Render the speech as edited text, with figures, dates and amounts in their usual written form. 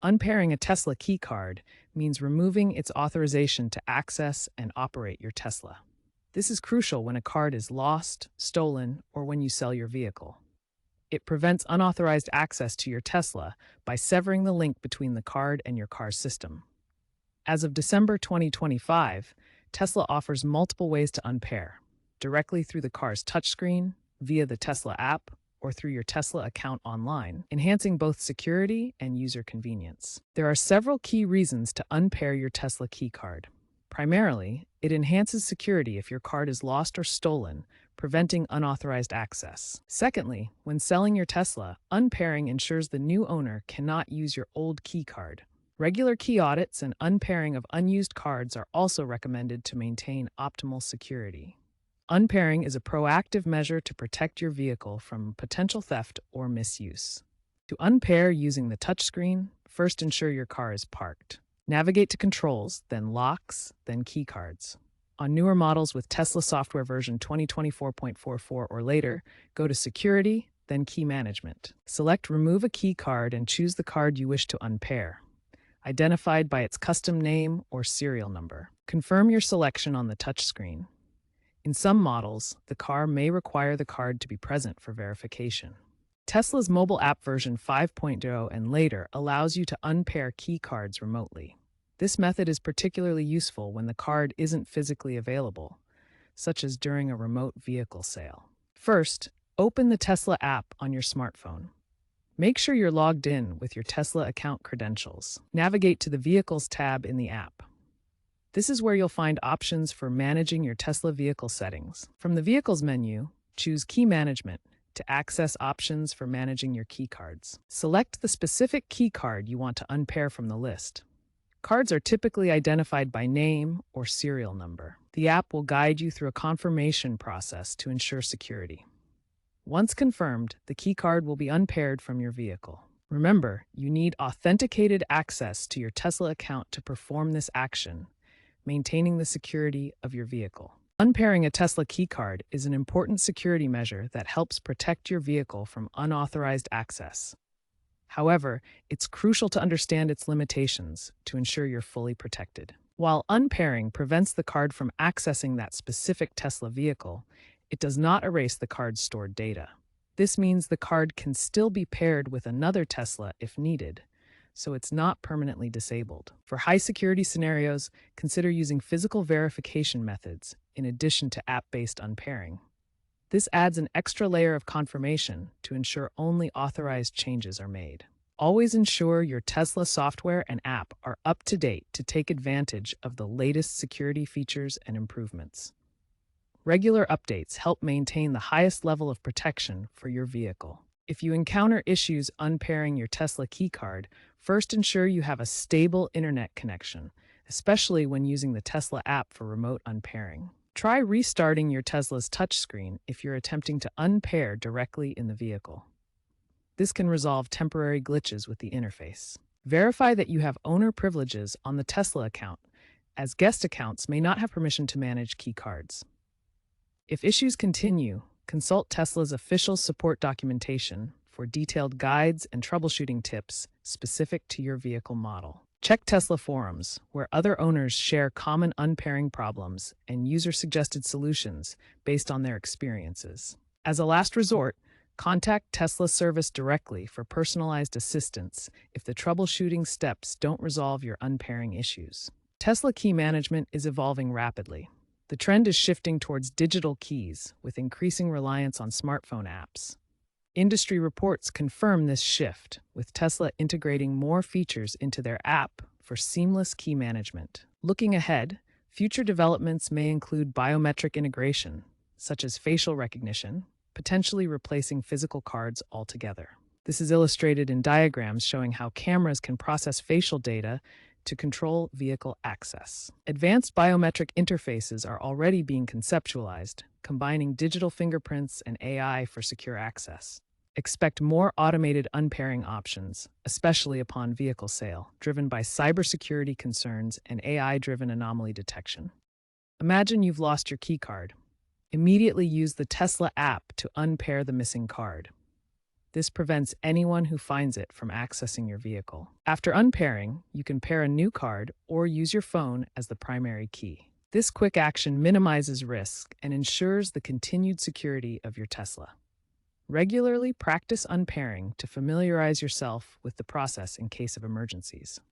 Unpairing a Tesla keycard means removing its authorization to access and operate your Tesla. This is crucial when a card is lost, stolen, or when you sell your vehicle. It prevents unauthorized access to your Tesla by severing the link between the card and your car's system. As of December 2025, Tesla offers multiple ways to unpair: directly through the car's touchscreen, via the Tesla app, or through your Tesla account online, enhancing both security and user convenience. There are several key reasons to unpair your Tesla keycard. Primarily, it enhances security if your card is lost or stolen, preventing unauthorized access. Secondly, when selling your Tesla, unpairing ensures the new owner cannot use your old keycard. Regular key audits and unpairing of unused cards are also recommended to maintain optimal security. Unpairing is a proactive measure to protect your vehicle from potential theft or misuse. To unpair using the touchscreen, first ensure your car is parked. Navigate to controls, then locks, then keycards. On newer models with Tesla software version 2024.44 or later, go to Security, then Key Management. Select Remove a key card and choose the card you wish to unpair, identified by its custom name or serial number. Confirm your selection on the touchscreen. In some models, the car may require the card to be present for verification. Tesla's mobile app version 5.0 and later allows you to unpair key cards remotely. This method is particularly useful when the card isn't physically available, such as during a remote vehicle sale. First, open the Tesla app on your smartphone. Make sure you're logged in with your Tesla account credentials. Navigate to the Vehicles tab in the app. This is where you'll find options for managing your Tesla vehicle settings. From the Vehicles menu, choose Key Management to access options for managing your key cards. Select the specific key card you want to unpair from the list. Cards are typically identified by name or serial number. The app will guide you through a confirmation process to ensure security. Once confirmed, the key card will be unpaired from your vehicle. Remember, you need authenticated access to your Tesla account to perform this action, maintaining the security of your vehicle. Unpairing a Tesla keycard is an important security measure that helps protect your vehicle from unauthorized access. However, it's crucial to understand its limitations to ensure you're fully protected. While unpairing prevents the card from accessing that specific Tesla vehicle, it does not erase the card's stored data. This means the card can still be paired with another Tesla if needed, so it's not permanently disabled. For high-security scenarios, consider using physical verification methods in addition to app-based unpairing. This adds an extra layer of confirmation to ensure only authorized changes are made. Always ensure your Tesla software and app are up to date to take advantage of the latest security features and improvements. Regular updates help maintain the highest level of protection for your vehicle. If you encounter issues unpairing your Tesla keycard, first ensure you have a stable internet connection, especially when using the Tesla app for remote unpairing. Try restarting your Tesla's touchscreen if you're attempting to unpair directly in the vehicle. This can resolve temporary glitches with the interface. Verify that you have owner privileges on the Tesla account, as guest accounts may not have permission to manage key cards. If issues continue, consult Tesla's official support documentation for detailed guides and troubleshooting tips specific to your vehicle model. Check Tesla forums, where other owners share common unpairing problems and user-suggested solutions based on their experiences. As a last resort, contact Tesla service directly for personalized assistance if the troubleshooting steps don't resolve your unpairing issues. Tesla key management is evolving rapidly. The trend is shifting towards digital keys, with increasing reliance on smartphone apps. Industry reports confirm this shift, with Tesla integrating more features into their app for seamless key management. Looking ahead, future developments may include biometric integration, such as facial recognition, potentially replacing physical cards altogether. This is illustrated in diagrams showing how cameras can process facial data to control vehicle access. Advanced biometric interfaces are already being conceptualized, combining digital fingerprints and AI for secure access. Expect more automated unpairing options, especially upon vehicle sale, driven by cybersecurity concerns and AI-driven anomaly detection. Imagine you've lost your keycard. Immediately use the Tesla app to unpair the missing card. This prevents anyone who finds it from accessing your vehicle. After unpairing, you can pair a new card or use your phone as the primary key. This quick action minimizes risk and ensures the continued security of your Tesla. Regularly practice unpairing to familiarize yourself with the process in case of emergencies.